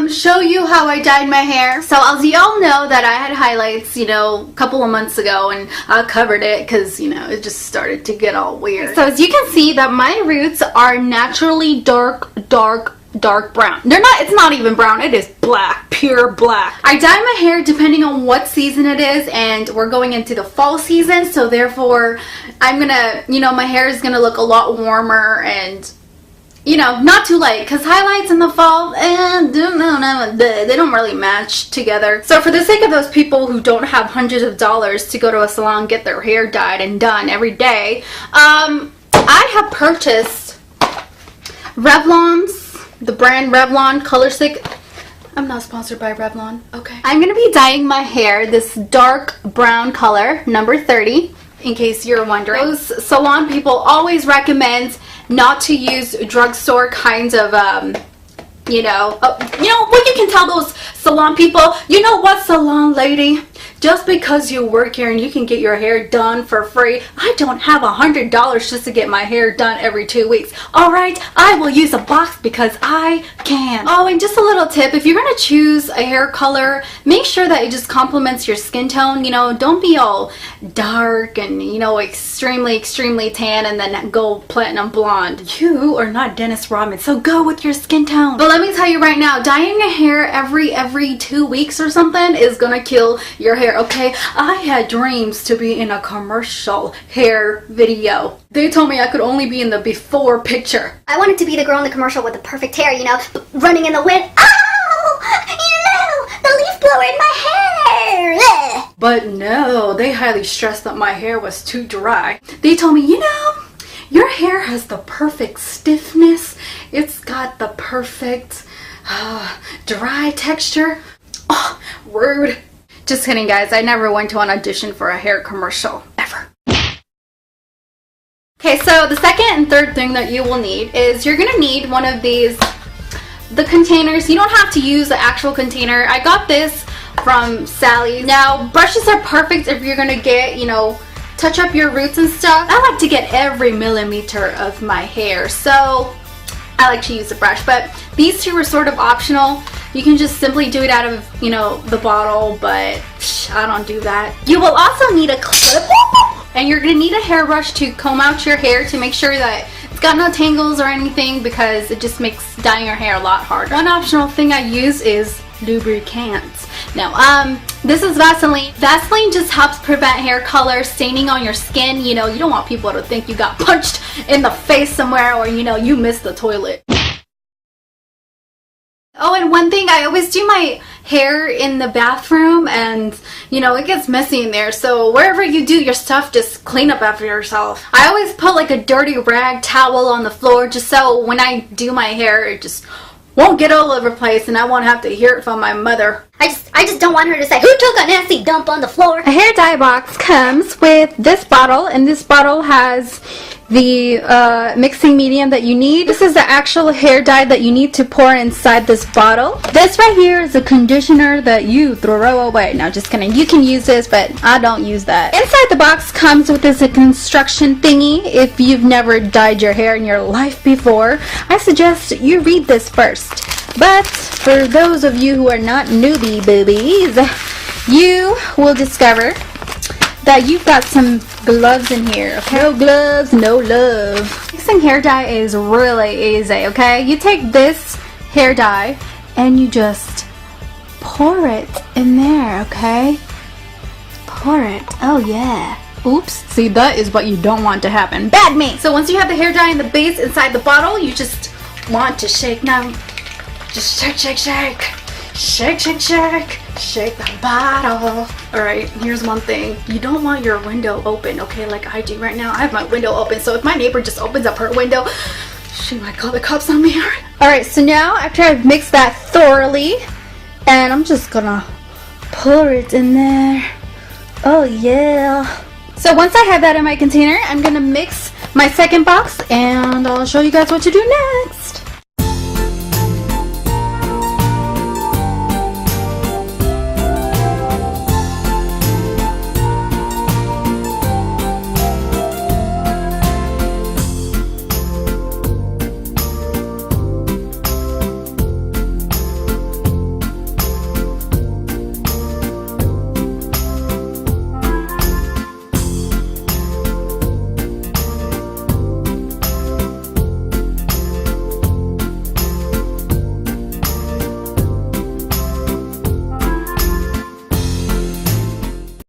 show you how I dyed my hair. So as y'all know that I had highlights, you know, a couple of months ago, and I covered it because, you know, it just started to get all weird. So as you can see that my roots are naturally dark brown. It's not even brown, it is black, pure black. I dye my hair depending on what season it is, and we're going into the fall season, so therefore I'm gonna, you know, my hair is gonna look a lot warmer and, you know, not too light, because highlights in the fall, they don't really match together. So for the sake of those people who don't have hundreds of dollars to go to a salon, get their hair dyed and done every day, I have purchased Revlon's, the brand Revlon Color Stick. I'm not sponsored by Revlon, okay. I'm gonna be dyeing my hair this dark brown color, number 30, in case you're wondering. Those salon people always recommend not to use drugstore kinds of, you know, what you can tell those salon people, you know what, salon lady, just because you work here and you can get your hair done for free, I don't have $100 just to get my hair done every 2 weeks. Alright, I will use a box because I can. Oh, and just a little tip, if you're going to choose a hair color, make sure that it just complements your skin tone. You know, don't be all dark and, you know, extremely tan and then go platinum blonde. You are not Dennis Rodman, so go with your skin tone. But let me tell you right now, dyeing your hair every 2 weeks or something is gonna kill your hair, okay? I had dreams to be in a commercial hair video. They told me I could only be in the before picture. I wanted to be the girl in the commercial with the perfect hair, you know, running in the wind. Oh, you know, the leaf blower in my hair. Ugh. But no, they highly stressed that my hair was too dry. They told me, you know, your hair has the perfect stiffness. It's got the perfect dry texture. Oh, rude. Just kidding, guys. I never went to an audition for a hair commercial. Ever. Okay, so the second and third thing that you will need is you're going to need one of these, the containers. You don't have to use the actual container. I got this from Sally's. Now, brushes are perfect if you're going to get, you know, touch up your roots and stuff. I like to get every millimeter of my hair, so I like to use a brush, but these two are sort of optional. You can just simply do it out of, you know, the bottle, but I don't do that. You will also need a clip, and you're going to need a hairbrush to comb out your hair to make sure that it's got no tangles or anything, because it just makes dyeing your hair a lot harder. One optional thing I use is lubricant. Now, this is Vaseline. Vaseline just helps prevent hair color staining on your skin. You know, you don't want people to think you got punched in the face somewhere, or, you know, you missed the toilet. Oh, and one thing, I always do my hair in the bathroom, and, you know, it gets messy in there, so wherever you do your stuff, just clean up after yourself. I always put like a dirty rag towel on the floor, just so when I do my hair, it just won't get all over the place and I won't have to hear it from my mother. I just don't want her to say, who took a nasty dump on the floor? A hair dye box comes with this bottle, and this bottle has the mixing medium that you need. This is the actual hair dye that you need to pour inside this bottle. This right here is a conditioner that you throw away. Now, just kidding. You can use this, but I don't use that. Inside the box comes with this construction thingy. If you've never dyed your hair in your life before, I suggest you read this first. But for those of you who are not newbie boobies, you will discover that you've got some gloves in here, okay? No gloves, no love. Mixing hair dye is really easy, okay? You take this hair dye and you just pour it in there, okay? Pour it. Oh yeah. Oops. See, that is what you don't want to happen. Bad me! So once you have the hair dye and the base inside the bottle, you just want to shake now. Just shake, shake, shake. Shake, shake, shake. Shake the bottle. Alright, here's one thing. You don't want your window open, okay, like I do right now. I have my window open, so if my neighbor just opens up her window, she might call the cops on me. Alright, so now after I've mixed that thoroughly, and I'm just gonna pour it in there. Oh yeah. So once I have that in my container, I'm gonna mix my second box, and I'll show you guys what to do next.